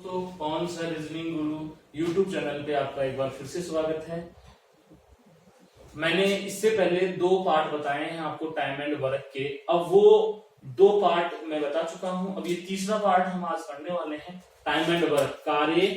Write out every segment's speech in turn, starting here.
दोस्तों, कौन सा रीजनिंग गुरु यूट्यूब चैनल पे आपका एक बार फिर से स्वागत है। मैंने इससे पहले 2 पार्ट बताए हैं आपको टाइम एंड वर्क के। अब वो 2 पार्ट मैं बता चुका हूं। अब ये तीसरा पार्ट हम आज पढ़ने वाले हैं, टाइम एंड वर्क, कार्य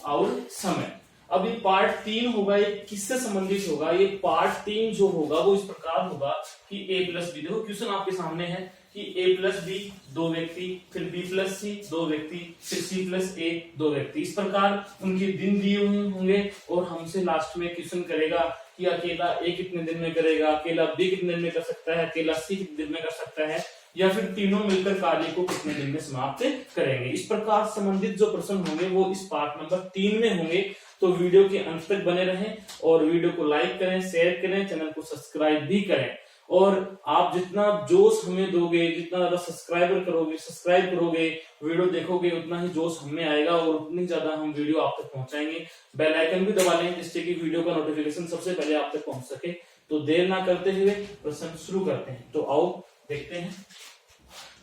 और समय। अब ये पार्ट 3 होगा। ये किससे संबंधित होगा? ये पार्ट 3 जो होगा वो इस प्रकार होगा कि a प्लस बी, देखो क्वेश्चन आपके सामने है कि a प्लस बी 2 व्यक्ति, फिर b प्लस सी 2 व्यक्ति, फिर c प्लस a 2 व्यक्ति। इस प्रकार उनके दिन दिए हुए होंगे और हमसे लास्ट में क्वेश्चन करेगा कि अकेला a कितने दिन में करेगा, अकेला b कितने दिन में कर सकता है, अकेला c कितने दिन में कर सकता है, या फिर तीनों मिलकर कार्य को कितने दिन में समाप्त करेंगे। इस प्रकार संबंधित जो प्रश्न होंगे वो इस पार्ट नंबर 3 में होंगे। तो वीडियो के अंत तक बने रहें और वीडियो को लाइक करें, शेयर करें, चैनल को सब्सक्राइब भी करें। और आप जितना जोश हमें दोगे, जितना ज्यादा सब्सक्राइब करोगे, वीडियो देखोगे, उतना ही जोश हमें आएगा और उतनी ज्यादा हम वीडियो आप तक पहुंचाएंगे। बेल आइकन भी दबा लें जिससे कि वीडियो का नोटिफिकेशन सबसे पहले आप तक पहुंच सके। तो देर ना करते हुए प्रश्न शुरू करते हैं। तो आओ देखते हैं।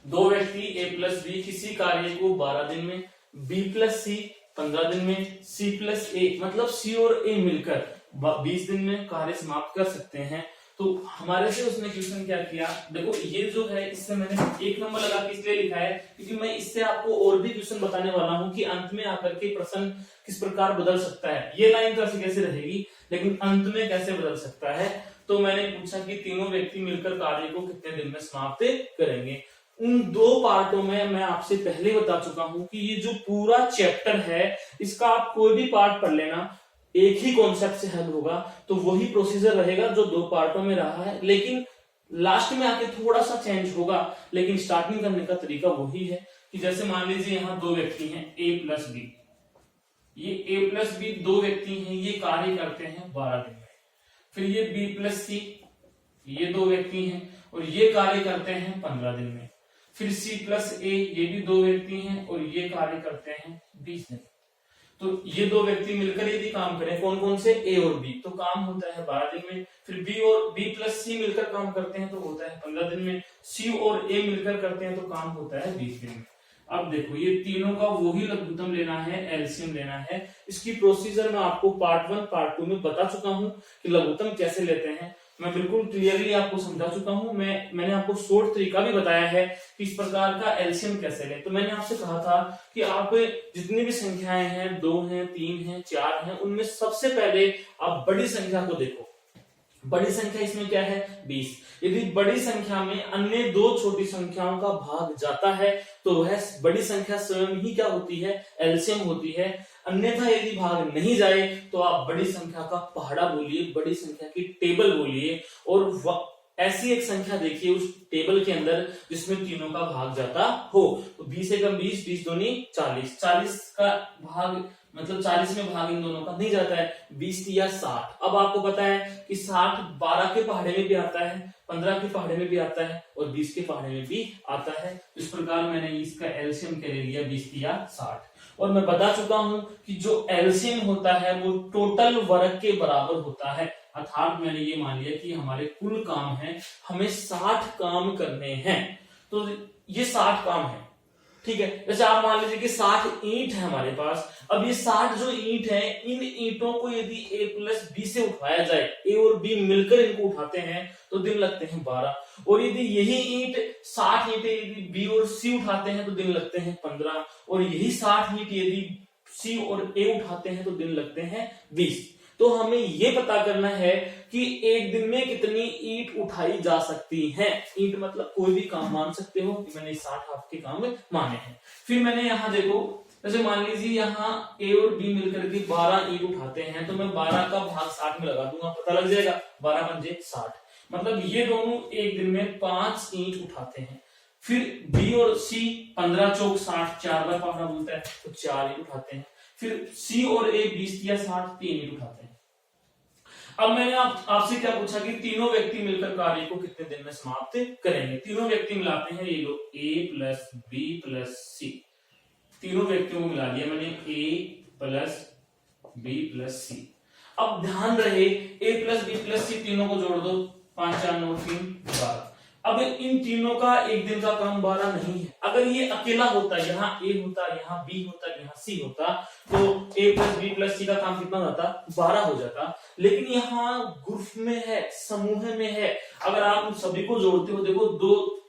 2 व्यक्ति a प्लस बी किसी कार्य को 12 दिन में, b प्लस सी 15 दिन में, c प्लस a मतलब c और a मिलकर 20 दिन में कार्य समाप्त कर सकते हैं। तो हमारे से उसने क्वेश्चन क्या किया, देखो ये जो है इससे मैंने 1 नंबर लगा के इसलिए लिखा है क्योंकि मैं इससे आपको और भी क्वेश्चन बताने वाला हूं कि अंत में आकर के प्रश्न किस प्रकार बदल सकता है। ये लाइन तो ऐसे कैसे रहेगी लेकिन अंत में कैसे बदल सकता है। तो मैंने पूछा कि तीनों व्यक्ति मिलकर कार्य को कितने दिन में समाप्त करेंगे। उन 2 पार्टों में मैं आपसे पहले बता चुका हूं कि ये जो पूरा चैप्टर है इसका आप कोई भी पार्ट पढ़ लेना, एक ही कॉन्सेप्ट से हल होगा। तो वही प्रोसीजर रहेगा जो 2 पार्टों में रहा है, लेकिन लास्ट में आके थोड़ा सा चेंज होगा। लेकिन स्टार्टिंग करने का तरीका वही है कि जैसे मान लीजिए यहाँ 2 व्यक्ति हैं a प्लस बी, ये a प्लस बी 2 व्यक्ति हैं, ये कार्य करते हैं 12 दिन में। फिर ये b प्लस सी, ये 2 व्यक्ति हैं और ये कार्य करते हैं 15 दिन में। फिर c प्लस a, ये भी 2 व्यक्ति हैं और ये कार्य करते हैं 20 दिन। तो ये 2 व्यक्ति मिलकर यदि काम करें, कौन कौन से, a और b, तो काम होता है 12 दिन में। फिर b और b प्लस c मिलकर काम करते हैं तो होता है 15 दिन में। c और a मिलकर करते हैं तो काम होता है 20 दिन में। अब देखो ये तीनों का वही लघुत्तम लेना है, एलसीएम लेना है। इसकी प्रोसीजर मैं आपको पार्ट 1 पार्ट 2 में बता चुका हूं कि लघुत्तम कैसे लेते हैं। मैं बिल्कुल क्लियरली आपको समझा चुका हूं। मैंने आपको शॉर्ट तरीका भी बताया है कि इस प्रकार का एलसीएम कैसे लें। तो मैंने आपसे कहा था कि आप जितनी भी संख्याएं हैं, 2 हैं, 3 हैं, 4 हैं, उनमें सबसे पहले आप बड़ी संख्या को देखो। बड़ी संख्या इसमें क्या है, 20। यदि बड़ी संख्या में अन्य 2 छोटी संख्याओं का भाग जाता है तो वह बड़ी संख्या स्वयं ही क्या होती है, एलसीएम होती है। अन्यथा यदि भाग नहीं जाए तो आप बड़ी संख्या का पहाड़ा बोलिए, बड़ी संख्या की टेबल बोलिए और ऐसी एक संख्या देखिए उस टेबल के अंदर जिसमें तीनों का भाग जाता हो। तो 20 एकम 20, 20 दूनी 40, 40 का भाग मतलब 40 में भाग इन दोनों का नहीं जाता है, 20 या 60। अब आपको पता है कि 60 12 के पहाड़े में भी आता है, 15 के पहाड़े में भी आता है और 20 के पहाड़े में भी आता है। इस प्रकार मैंने इसका एलसीएम के ले लिया 20 या 60। और मैं बता चुका हूं कि जो एलसीएम होता है वो टोटल वर्क के बराबर होता है। अर्थात मैंने ये मान लिया कि हमारे कुल काम है, हमें 60 काम करने हैं। तो ये 60 काम है, ठीक है। जैसे आप मान लीजिए कि 60 ईंट है हमारे पास। अब ये 60 जो ईंट है, इन ईंटों को यदि a प्लस बी से उठाया जाए, a और b मिलकर इनको उठाते हैं तो दिन लगते हैं 12। और यदि यही ईंट 60 ईंटें यदि b और c उठाते हैं तो दिन लगते हैं 15। और यही 60 ईंट यदि c और a उठाते हैं तो दिन लगते हैं 20। तो हमें ये पता करना है कि एक दिन में कितनी ईंट उठाई जा सकती है। ईंट मतलब कोई भी काम मान सकते हो कि मैंने 60 आपके काम माने हैं। फिर मैंने यहाँ देखो, जैसे मान लीजिए यहाँ a और b मिलकर के 12 ईंट उठाते हैं तो मैं 12 का भाग 60 में लगा दूंगा, पता लग जाएगा 12 पंजे 60। मतलब ये दोनों एक दिन में 5 ईंट उठाते हैं। फिर b और c 15 चौक 60, 4 बार पहाड़ा बोलता है तो 4 ईंट उठाते हैं। फिर c और a 20 या 60, 3 ईंट उठाते हैं। अब मैंने आपसे क्या पूछा कि तीनों व्यक्ति मिलकर कार्य को कितने दिन में समाप्त करेंगे। तीनों व्यक्ति मिलाते हैं, ये लो a प्लस बी प्लस सी, तीनों व्यक्तियों को मिला दिया मैंने a प्लस बी प्लस सी। अब ध्यान रहे a प्लस बी प्लस सी तीनों को जोड़ दो, 5 4 9 3 12। अब इन तीनों का एक दिन का काम 12 नहीं है। अगर ये अकेला होता, यहाँ ए होता, यहाँ बी होता, यहाँ सी होता, तो ए प्लस बी प्लस सी का काम कितना होता, 12 हो जाता। लेकिन यहाँ ग्रुप में है, समूह में है, अगर आप सभी को जोड़ते हो, देखो दो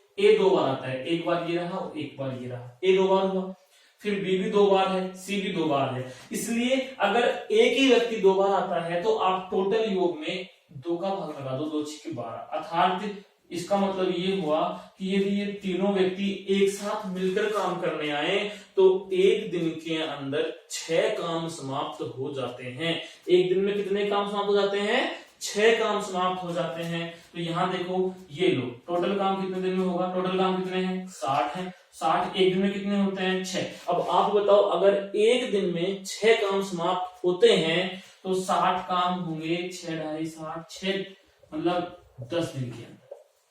बार आता है, एक बार ये रहा और एक बार ये रहा, ए 2 बार हुआ, फिर बी भी 2 बार है, सी भी 2 बार है। इसलिए अगर एक ही व्यक्ति 2 बार आता है तो आप टोटल योग में 2 का भाग लगा दो, 2 6 12, अर्थात इसका मतलब ये हुआ कि यदि ये तीनों व्यक्ति एक साथ मिलकर काम करने आए तो एक दिन के अंदर 6 काम समाप्त हो जाते हैं। एक दिन में कितने काम समाप्त हो जाते हैं, 6 काम समाप्त हो जाते हैं। तो यहाँ देखो ये लो, टोटल काम कितने दिन में होगा, टोटल काम कितने हैं, 60 है। 60 एक दिन में कितने होते हैं, 6। अब आप बताओ, अगर एक दिन में 6 काम समाप्त होते हैं तो 60 काम होंगे 6 ढाई 60, 6 मतलब 10 दिन के अंदर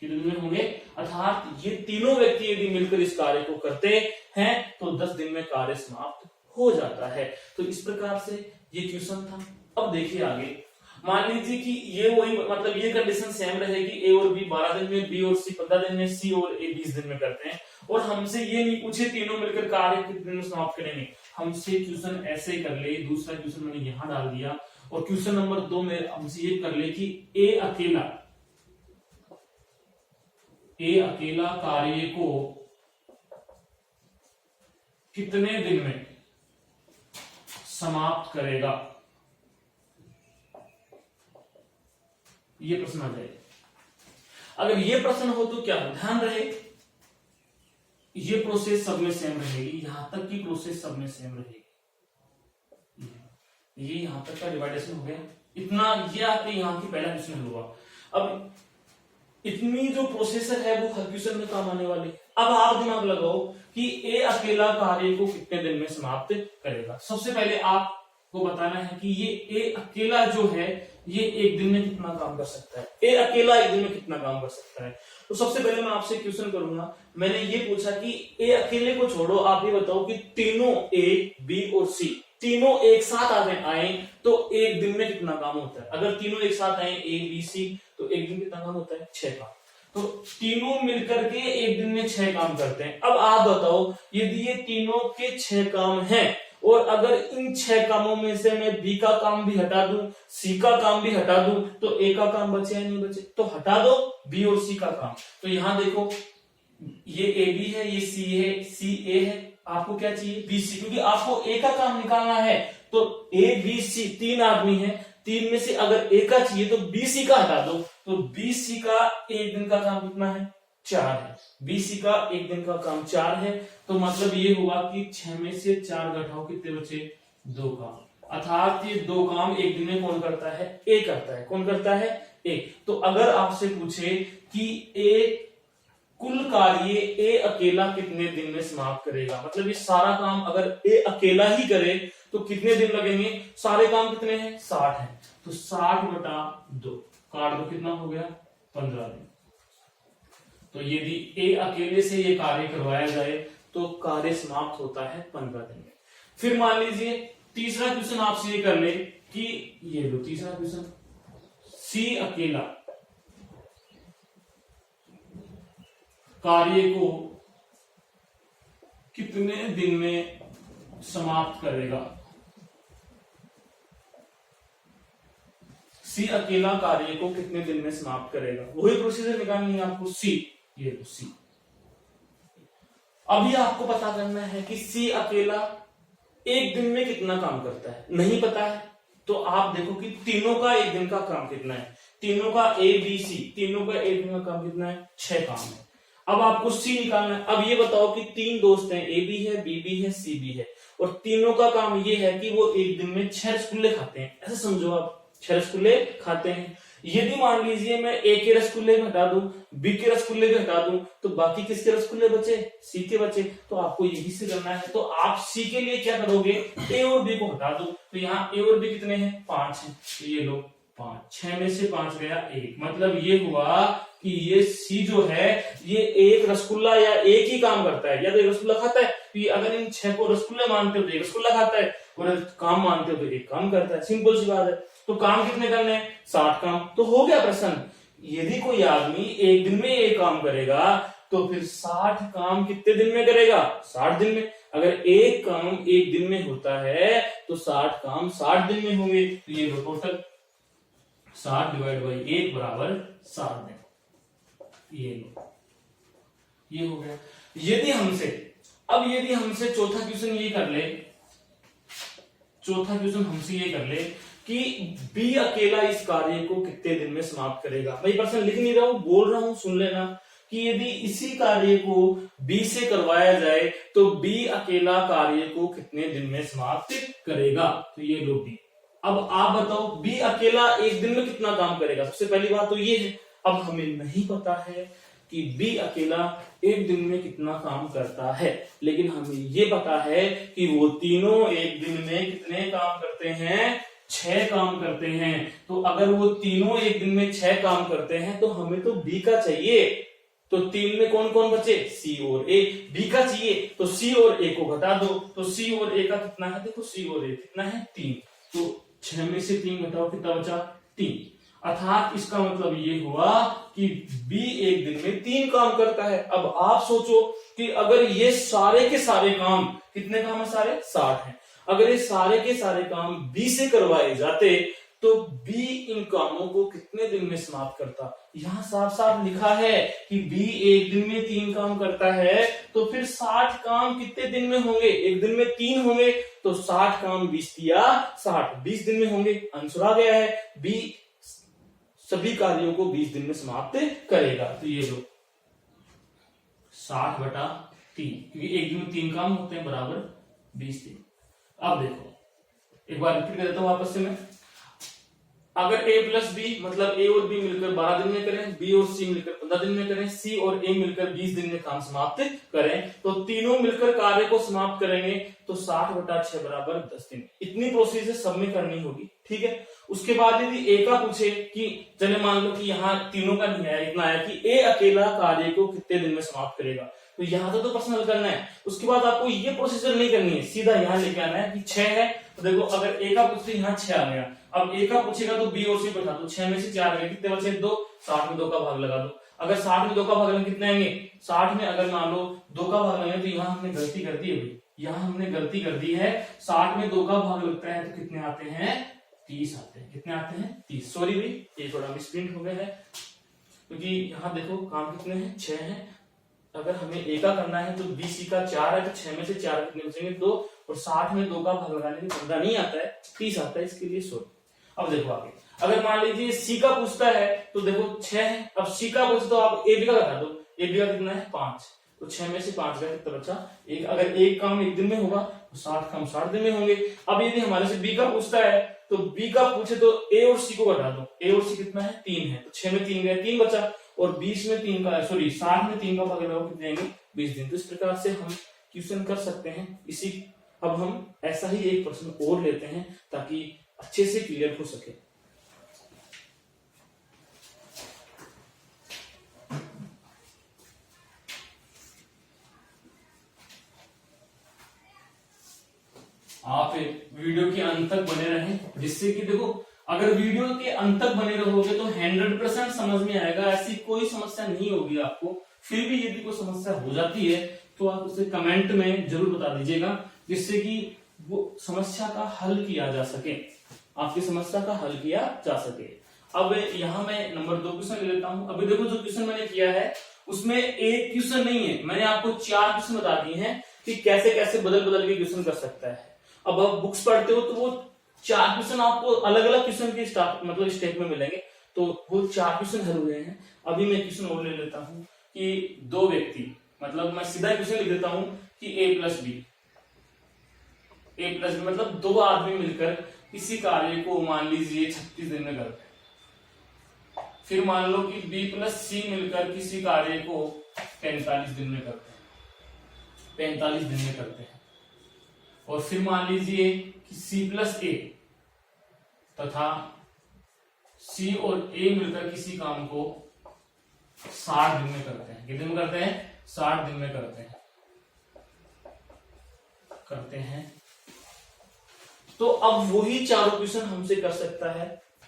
कितने दिन में होंगे, अर्थात ये तीनों व्यक्ति यदि मिलकर इस कार्य को करते हैं तो 10 दिन में कार्य समाप्त हो जाता है। तो इस प्रकार से ये क्वेश्चन था। अब देखिए आगे, मान लीजिए कि ये वही, मतलब ये कंडीशन सेम रहेगी, ए और बी 12 दिन में, बी और सी 15 दिन में, सी और ए 20 दिन में करते हैं, और हमसे ये नहीं पूछे तीनों मिलकर कार्य कितने दिन में समाप्त करेंगे। हमसे क्वेश्चन ऐसे कर ले, दूसरा क्वेश्चन मैंने यहां डाल दिया, और क्वेश्चन नंबर 2 में हमसे ये कर ले कि ए अकेला कार्य को कितने दिन में समाप्त करेगा, ये प्रश्न आ जाएगा। अगर ये प्रश्न हो तो क्या हो, ध्यान रहे ये प्रोसेस सब में सेम रहेगी, यहां तक की प्रोसेस सब में सेम रहेगी। ये यहां तक का डिवाइडेशन हो गया, इतना ये आपके यहां की पहला क्वेश्चन हुआ। अब इतनी जो प्रोसेसर है वो हर क्वेश्चन में काम आने वाली है। अब आप दिमाग लगाओ कि ए अकेला कार्य को कितने दिन में समाप्त करेगा। सबसे पहले आपको बताना है कि ये ए अकेला जो है ये एक दिन में कितना काम कर सकता है, ए अकेला एक दिन में कितना काम कर सकता है। तो सबसे पहले मैं आपसे क्वेश्चन करूंगा, मैंने ये पूछा कि ए अकेले को छोड़ो, आप ये बताओ कि तीनों ए बी और सी तीनों एक साथ आए तो एक दिन में कितना काम होता है। अगर तीनों एक साथ आए ए बी सी तो एक दिन कितना काम होता है, 6 काम। तो तीनों मिलकर के एक दिन में 6 काम करते हैं। अब आप बताओ, यदि ये तीनों के 6 काम हैं और अगर इन 6 कामों में से मैं बी का काम भी हटा दूं, सी का काम भी हटा दूं, तो ए का काम बचे या नहीं बचे, तो हटा दो बी और सी का काम। तो यहां देखो ये ए बी है, ये सी है, सी ए है, आपको क्या चाहिए, बी सी, क्योंकि आपको ए का काम निकालना है। तो ए बी सी 3 आदमी है, 3 में से अगर ए का चाहिए तो बी सी का हटा दो, तो बी सी का एक दिन का काम कितना है, 4 है। बी सी का एक दिन का काम 4 है, तो मतलब ये हुआ कि 6 में से 4 घटाओ, कितने बचे, 2 काम। अर्थात ये 2 काम एक दिन में कौन करता है, ए करता है। कौन करता है, ए। तो अगर आपसे पूछे कि ए कुल कार्य ए अकेला कितने दिन में समाप्त करेगा, मतलब ये सारा काम अगर ए अकेला ही करे तो कितने दिन लगेंगे, सारे काम कितने हैं, 60 हैं, तो 60/2 काट दो, कितना हो गया, 15 दिन। तो यदि ए अकेले से ये कार्य करवाया जाए तो कार्य समाप्त होता है 15 दिन में। फिर मान लीजिए तीसरा क्वेश्चन आपसे ये कर ले कि ये लो तीसरा क्वेश्चन, सी अकेला कार्य को कितने दिन में समाप्त करेगा। सी अकेला कार्य को कितने दिन में समाप्त करेगा, वही प्रोसीजर निकालनी है आपको। सी, ये लो सी। अभी आपको पता करना है कि सी अकेला एक दिन में कितना काम करता है, नहीं पता है तो आप देखो कि तीनों का एक दिन का काम कितना है। तीनों का ए बी सी, तीनों का एक दिन का काम कितना है, 6 काम है। अब आपको सी निकालना है। अब ये बताओ कि 3 दोस्त हैं, ए बी है, बी बी है, सी बी है, और तीनों का काम ये है कि वो एक दिन में 6 रसगुल्ले खाते हैं। ऐसे समझो आप, 6 रसगुल्ले खाते हैं। यदि मान लीजिए मैं ए के रसगुल्ले भी हटा दूं, बी के रसगुल्ले भी हटा दूं, तो बाकी किसके रसगुल्ले बचे, सी के बचे। तो आपको यही से करना है। तो आप सी के लिए क्या करोगे, ए और बी को हटा दो, तो यहाँ ए और बी कितने हैं, 5 हैं, तो ये लो 5, 6 में से 5 गया 1। मतलब ये हुआ कि ये सी जो है ये एक रसगुल्ला या एक ही काम करता है, या तो एक रसगुल्ला खाता है, तो अगर इन 6 को रसगुल्ले मानते हो तो एक रसगुल्ला खाता है, और काम मानते हो तो एक काम करता है। सिंपल सी बात है। तो काम कितने करने हैं, 60 काम। तो हो गया प्रश्न। यदि कोई आदमी एक दिन में एक काम करेगा तो फिर 60 काम कितने दिन में करेगा? 60 दिन में। अगर एक काम एक दिन में होता है तो 60 काम 60 दिन में होंगे। तो ये टोटल 60 डिवाइड बाई 1 बराबर 60 दिन। ये हो गया। यदि हमसे चौथा क्वेश्चन ये कर ले, कि बी अकेला इस कार्य को कितने दिन में समाप्त करेगा। मैं प्रश्न लिख नहीं रहा हूं, बोल रहा हूं, सुन लेना। कि यदि इसी कार्य को बी से करवाया जाए तो बी अकेला कार्य को कितने दिन में समाप्त करेगा। तो ये लो बी। अब आप बताओ बी अकेला एक दिन में कितना काम करेगा। सबसे पहली बात तो ये है, अब हमें नहीं पता है कि बी अकेला एक दिन में कितना काम करता है, लेकिन हमें ये पता है कि वो तीनों एक दिन में कितने काम करते हैं? 6 काम करते हैं। तो अगर वो तीनों एक दिन में 6 काम करते हैं तो हमें तो बी का चाहिए। तो 3 में कौन कौन बचे? सी और ए। बी का चाहिए तो सी और ए को घटा दो। तो सी और ए का कितना है? देखो सी और ए कितना है? 3। तो 6 में से 3 घटाओ, कितना बचा? 3। अर्थात इसका मतलब ये हुआ कि बी एक दिन में 3 काम करता है। अब आप सोचो कि अगर ये सारे के सारे काम, कितने काम है सारे? 60 हैं। अगर ये सारे के सारे काम बी से करवाए जाते तो बी इन कामों को कितने दिन में समाप्त करता? यहां साफ साफ लिखा है कि बी एक दिन में 3 काम करता है, तो फिर 60 काम कितने दिन में होंगे? एक दिन में 3 होंगे, तो 60 काम 20 दिया 60, 20 दिन में होंगे। आंसर आ गया है, बी सभी कार्यों को 20 दिन में समाप्त करेगा। तो ये लो 60/3, क्योंकि एक दिन में 3 काम होते हैं, बराबर 20 दिन। अब देखो एक बार रिपीट कर देता हूं वापस से मैं। अगर a प्लस बी मतलब a और b मिलकर 12 दिन में करें, b और c मिलकर 15 दिन में करें, c और a मिलकर 20 दिन में काम समाप्त करें, तो तीनों मिलकर कार्य को समाप्त करेंगे तो 60/6 बराबर 10 दिन। इतनी प्रोसीजर सब में करनी होगी, ठीक है। उसके बाद यदि a का पूछे कि चले मान लो कि यहाँ तीनों का नहीं आया, इतना आया कि a अकेला कार्य को कितने दिन में समाप्त करेगा, तो यहां से तो प्रश्न हल करना है। उसके बाद आपको ये प्रोसीजर नहीं करनी है, सीधा यहाँ लेके आना है कि 6 है। तो देखो अगर a का पूछते यहाँ 6 आ गया, अब a का पूछेगा तो b और c बैठा दो, 6 में से 4 गए, कितने बचे? 2। 60 में 2 का भाग लगा दो। अगर 60 में 2 का भाग लगेंगे कितने आएंगे? 60 में अगर मान लो 2 का भाग लगेंगे, तो यहाँ हमने गलती कर दी है भाई, यहाँ हमने गलती कर दी है। 60 में 2 का भाग लगता है तो कितने आते हैं? 30 आते हैं। कितने आते हैं? 30। सॉरी भाई, ये थोड़ा मिसप्रिंट हो गया है, क्योंकि यहाँ देखो काम कितने हैं? 6 हैं। अगर हमें a का करना है तो b c का 4 है, तो 6 में से 4 कितने बचेंगे? 2। और 60 में 2 का भाग लगाने में 15 नहीं आता है, 30 आता है, इसके लिए सॉरी। अब देखो आगे, अगर मान लीजिए c का पूछता है तो देखो 6 है, अब c का पूछता तो आप a b का बता दो, a b का कितना है? 5। तो 6 में से 5 का कितना बचा? 1। अगर एक काम एक दिन में होगा तो 60 काम 60 दिन में होंगे। अब यदि हमारे से b का पूछता है तो b का पूछे तो a और c को घटा दो, a और c कितना है? 3 है, तो 6 में 3 गए, 3 बचा। और 20 में 3 का सॉरी 60 में 3 का भाग लगाओ, कितने आएंगे? 20 दिन। तो इस प्रकार से हम क्वेश्चन कर सकते हैं इसी। अब हम ऐसा ही एक प्रश्न और लेते हैं ताकि अच्छे से क्लियर हो सके। आप वीडियो के अंत तक बने रहें, जिससे कि देखो अगर वीडियो के अंत तक बने रहोगे तो 100% समझ में आएगा, ऐसी कोई समस्या नहीं होगी आपको। फिर भी यदि कोई समस्या हो जाती है तो आप उसे कमेंट में जरूर बता दीजिएगा, जिससे कि वो समस्या का हल किया जा सके, आपकी समस्या का हल किया जा सके। अब यहाँ मैं नंबर 2 क्वेश्चन ले लेता हूँ। अभी देखो जो क्वेश्चन मैंने किया है उसमें एक क्वेश्चन नहीं है, मैंने आपको 4 क्वेश्चन बता दिए हैं कि कैसे कैसे बदल बदल के क्वेश्चन कर सकता है। अब आप बुक्स पढ़ते हो तो वो 4 क्वेश्चन आपको अलग अलग क्वेश्चन के मतलब स्टेप में मिलेंगे, तो वो 4 क्वेश्चन हल हुए हैं। अभी मैं क्वेश्चन और ले लेता हूँ कि 2 व्यक्ति, मतलब मैं सीधा क्वेश्चन लिख देता हूँ कि a प्लस बी मतलब 2 आदमी मिलकर किसी कार्य को मान लीजिए 36 दिन में करते हैं। फिर मान लो कि b प्लस सी मिलकर किसी कार्य को 45 दिन में करते हैं, 45 दिन में करते हैं। और फिर मान लीजिए कि c प्लस ए तथा c और a मिलकर किसी काम को 60 दिन में करते हैं। कितने दिन में करते हैं? 60 दिन में करते हैं। तो अब वही चारों क्वेश्चन हमसे कर सकता है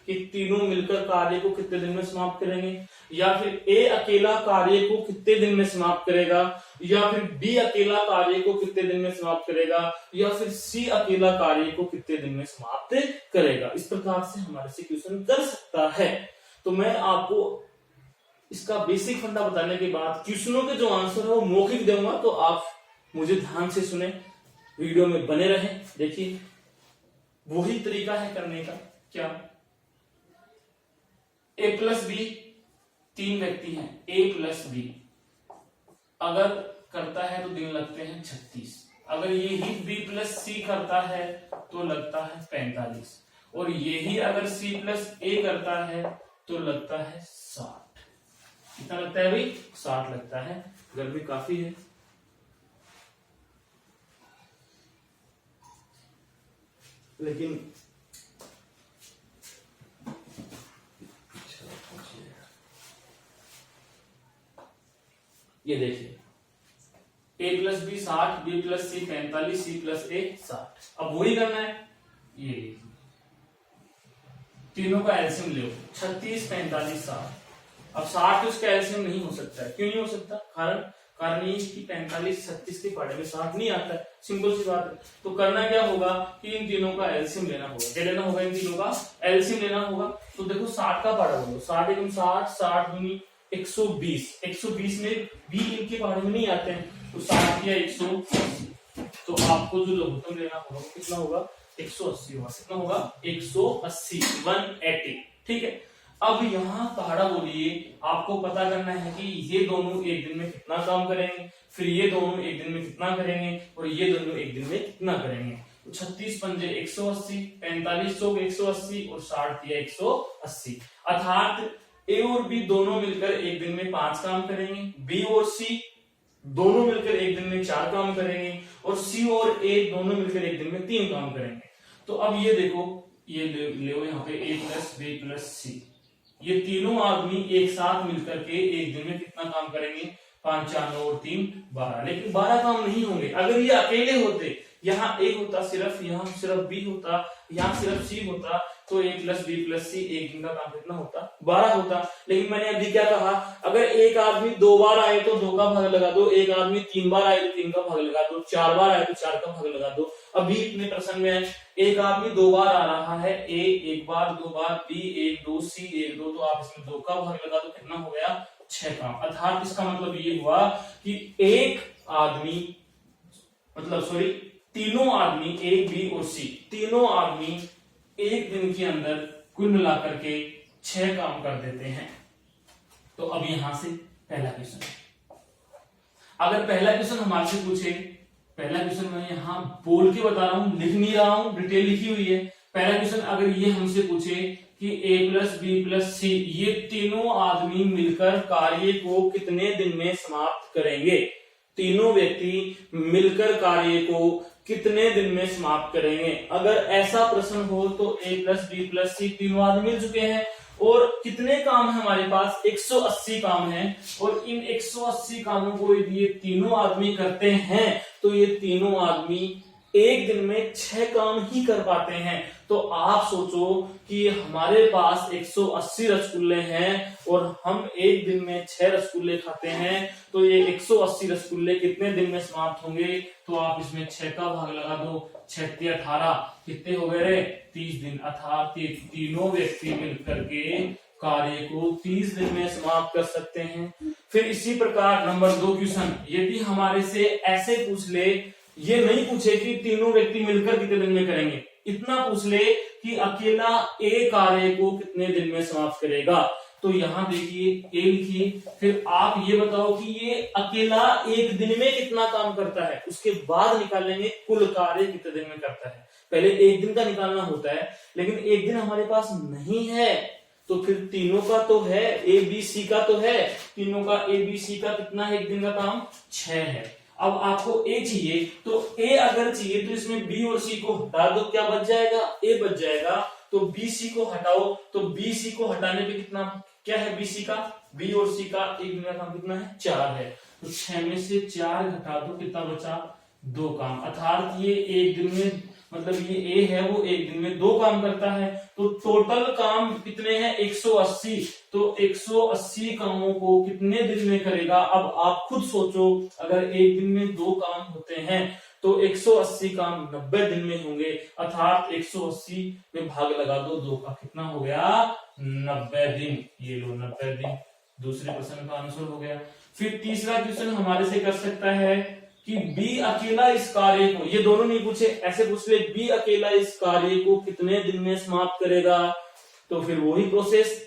कि तीनों मिलकर कार्य को कितने दिन में समाप्त करेंगे, या फिर ए अकेला कार्य को कितने दिन में समाप्त करेगा, या फिर बी अकेला कार्य को कितने दिन में समाप्त करेगा, या फिर सी अकेला कार्य को कितने दिन में समाप्त करेगा। इस प्रकार से हमारे से क्वेश्चन कर सकता है। तो मैं आपको इसका बेसिक फंडा बताने के बाद क्वेश्चनों के जो आंसर है वो मौखिक दूंगा, तो आप मुझे ध्यान से सुने, वीडियो में बने रहें। देखिए वही तरीका है करने का। क्या ए प्लस बी, तीन व्यक्ति हैं, ए प्लस बी अगर करता है तो दिन लगते हैं 36। अगर ये ही बी प्लस सी करता है तो लगता है 45, और यही अगर सी प्लस ए करता है तो लगता है 60। कितना लगता है भाई? 60 लगता है। गर्मी काफी है। लेकिन ये देखिए ए प्लस बी 60, बी प्लस सी 45, सी प्लस ए 60। अब वही करना है। ये तीनों का एलसीएम ले, 36, 45, 60। अब 60 तो इसका एलसीएम नहीं हो सकता है। क्यों नहीं हो सकता? कारण ये कि 45 36 के पढ़े में 60 नहीं आता है। सिंपल सी बात है। तो करना क्या होगा कि इन तीनों का एलसीएम लेना होगा। क्या लेना होगा? इन तीनों का एलसीएम लेना होगा। तो देखो 60 का पढ़ा बोलो, 60 एकम 60, 60 दूनी 120। 120 में भी इनके पढ़े में नहीं आते हैं, तो 60 या 180। तो आपको जो लघुत्तम लेना होगा वो कितना होगा? 180 होगा। कितना होगा? 180, 180। ठीक है। अब यहाँ पहाड़ा बोलिए, आपको पता करना है कि ये दोनों एक दिन में कितना काम करेंगे, फिर ये दोनों एक दिन में कितना करेंगे, और ये दोनों एक दिन में कितना करेंगे। तो 36 पंजे 180, 45 चौक 180, और 60 या 180। अर्थात ए और बी दोनों मिलकर एक दिन में 5 काम करेंगे, बी और सी दोनों मिलकर एक दिन में 4 काम करेंगे, और सी और ए दोनों मिलकर एक दिन में 3 काम करेंगे। तो अब ये देखो, ये ले यहाँ पे ए प्लस बी प्लस सी, ये तीनों आदमी एक साथ मिलकर के एक दिन में कितना काम करेंगे? 5 4 9 और 3 12। लेकिन 12 काम नहीं होंगे। अगर ये अकेले होते, यहाँ ए होता सिर्फ, यहाँ सिर्फ बी होता, यहाँ सिर्फ सी होता, तो ए प्लस बी प्लस सी एक दिन का काम कितना होता? 12 होता। लेकिन मैंने अभी क्या कहा? अगर एक आदमी 2 बार आए तो 2 का भाग लगा दो, एक आदमी 3 बार आए तो 3 का भाग लगा दो, 4 बार आए तो 4 का भाग लगा दो। अभी इतने प्रश्न में है, एक आदमी 2 बार आ रहा है, ए 1 बार 2 बार, बी 1 2, सी 1 2, तो आप इसमें 2 का भाग लगा दो, कितना हो गया? 6 काम। अर्थात इसका मतलब ये हुआ कि एक आदमी, मतलब सॉरी, तीनों आदमी ए बी और सी, तीनों आदमी एक दिन के अंदर कुल मिलाकर के 6 काम कर देते हैं। तो अब यहां से पहला क्वेश्चन, अगर पहला क्वेश्चन हमारे से पूछे, पहला क्वेश्चन मैं यहां बोल के बता रहा हूं, लिख नहीं रहा हूं, डिटेल लिखी हुई है। पहला क्वेश्चन अगर ये हमसे पूछे कि ए प्लस बी प्लस सी, ये तीनों आदमी मिलकर कार्य को कितने दिन में समाप्त करेंगे, तीनों व्यक्ति मिलकर कार्य को कितने दिन में समाप्त करेंगे। अगर ऐसा प्रश्न हो तो ए प्लस बी प्लस सी तीनों आदमी मिल चुके हैं, और कितने काम है हमारे पास? 180 काम है, और इन 180 कामों को यदि ये तीनों आदमी करते हैं तो ये तीनों आदमी एक दिन में 6 काम ही कर पाते हैं। तो आप सोचो कि हमारे पास 180 रसगुल्ले हैं और हम एक दिन में 6 रसगुल्ले खाते हैं, तो ये 180 रसगुल्ले कितने दिन में समाप्त होंगे? तो आप इसमें 6 का भाग लगा दो, 6 × 18 कितने हो गए रे? 30 दिन। अर्थात तीनों व्यक्ति मिलकर के कार्य को 30 दिन में समाप्त कर सकते हैं। फिर इसी प्रकार नंबर 2 क्वेश्चन, यदि हमारे से ऐसे पूछ ले, ये नहीं पूछे कि तीनों व्यक्ति मिलकर कितने दिन में करेंगे, इतना पूछ ले कि अकेला ए कार्य को कितने दिन में समाप्त करेगा। तो यहां देखिए ए लिखिए, फिर आप ये बताओ कि ये अकेला एक दिन में कितना काम करता है, उसके बाद निकालेंगे कुल कार्य कितने दिन में करता है। पहले एक दिन का निकालना होता है, लेकिन एक दिन हमारे पास नहीं है, तो फिर तीनों का तो है, ए बी सी का तो है, तीनों का ए बी सी का कितना है एक दिन का काम? 6 है। अब आपको ए चाहिए, तो ए अगर चाहिए तो इसमें बी और सी को हटा दो, क्या बच जाएगा? ए बच जाएगा। तो बी सी को हटाओ, तो बी सी को हटाने पे कितना, क्या है बी सी का? बी और सी का एक दिन का काम कितना है? 4 है। तो 6 में से 4 घटा दो, कितना बचा? 2 काम। अर्थात ये एक दिन में मतलब ये ए है वो एक दिन में 2 काम करता है, तो टोटल काम कितने हैं 180। तो 180 कामों को कितने दिन में करेगा? अब आप खुद सोचो, अगर एक दिन में 2 काम होते हैं तो 180 काम 90 दिन में होंगे, अर्थात 180 में भाग लगा दो 2 का, कितना हो गया 90 दिन। ये लो 90 दिन, दूसरे प्रश्न का आंसर हो गया। फिर तीसरा क्वेश्चन हमारे से कर सकता है कि बी अकेला इस कार्य को, ये दोनों नहीं पूछे, ऐसे पूछ ले बी अकेला इस कार्य को कितने दिन में समाप्त करेगा। तो फिर वही प्रोसेस,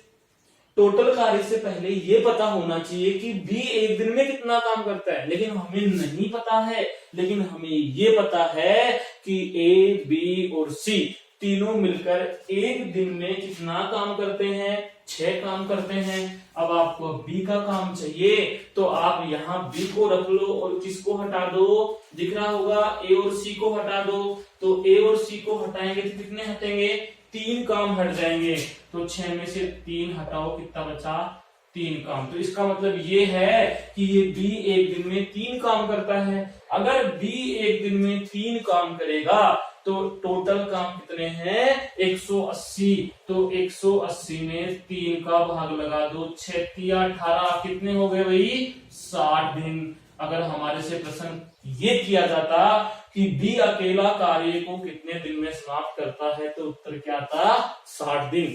टोटल कार्य से पहले ये पता होना चाहिए कि बी एक दिन में कितना काम करता है, लेकिन हमें नहीं पता है। लेकिन हमें ये पता है कि ए, बी और सी तीनों मिलकर एक दिन में कितना काम करते हैं, 6 काम करते हैं। अब आपको बी का काम चाहिए तो आप यहाँ बी को रख लो और किसको हटा दो, दिख रहा होगा ए और सी को हटा दो। तो ए और सी को हटाएंगे तो कितने हटेंगे, 3 काम हट जाएंगे। तो 6 में से 3 हटाओ, कितना बचा 3 काम। तो इसका मतलब ये है कि ये बी एक दिन में 3 काम करता है। अगर बी एक दिन में 3 काम करेगा तो टोटल काम कितने हैं 180। तो 180 में 3 का भाग लगा दो, 6 या 18 कितने हो गए भाई 60 दिन। अगर हमारे से प्रश्न ये किया जाता कि बी अकेला कार्य को कितने दिन में समाप्त करता है तो उत्तर क्या था 60 दिन।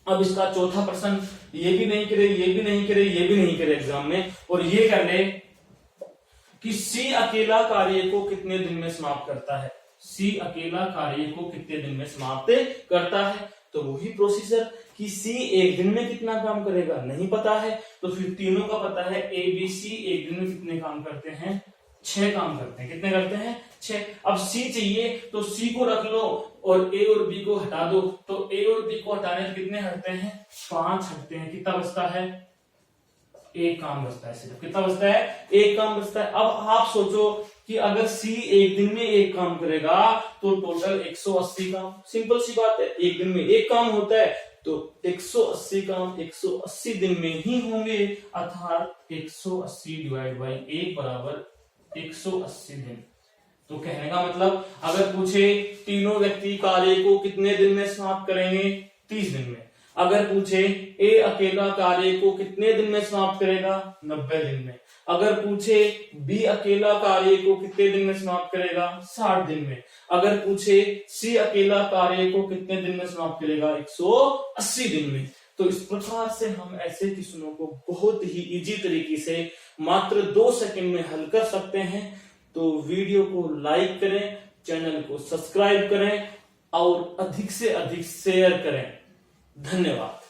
अब इसका चौथा प्रश्न, ये भी नहीं करे, ये भी नहीं करे, ये भी नहीं करे एग्जाम में, और ये कर ले कि सी अकेला कार्य को कितने दिन में समाप्त करता है। सी अकेला कार्य को कितने दिन में समाप्त करता है। तो वही प्रोसीजर कि सी एक दिन में कितना काम करेगा नहीं पता है, तो फिर तीनों का पता है ए बी सी एक दिन में कितने काम करते हैं 6 काम करते हैं। कितने करते हैं 6। अब सी चाहिए तो सी को रख लो और ए और बी को हटा दो। तो ए और बी को हटाने से कितने हटते हैं 5 हटते हैं। कितना बचता है 1 काम बचता है, सिर्फ कितना बचता है 1 काम बचता है। अब आप सोचो कि अगर सी एक दिन में 1 काम करेगा तो टोटल 180 काम। सिंपल सी बात है, एक दिन में 1 काम होता है तो 180 काम 180 दिन में ही होंगे, अर्थात 180 डिवाइड बाई 1 बराबर 180 दिन। तो कहने का मतलब अगर पूछे तीनों व्यक्ति कार्य को कितने दिन में समाप्त करेंगे 30 दिन में। अगर पूछे ए अकेला कार्य को कितने दिन में समाप्त करेगा 90 दिन में। अगर पूछे बी अकेला कार्य को कितने दिन में समाप्त करेगा 60 दिन में। अगर पूछे सी अकेला कार्य को कितने दिन में समाप्त करेगा 180 दिन में। तो इस प्रकार से हम ऐसे क्वेश्चनों को बहुत ही इजी तरीके से मात्र 2 सेकंड में हल कर सकते हैं। तो वीडियो को लाइक करें, चैनल को सब्सक्राइब करें और अधिक से अधिक शेयर करें। धन्यवाद।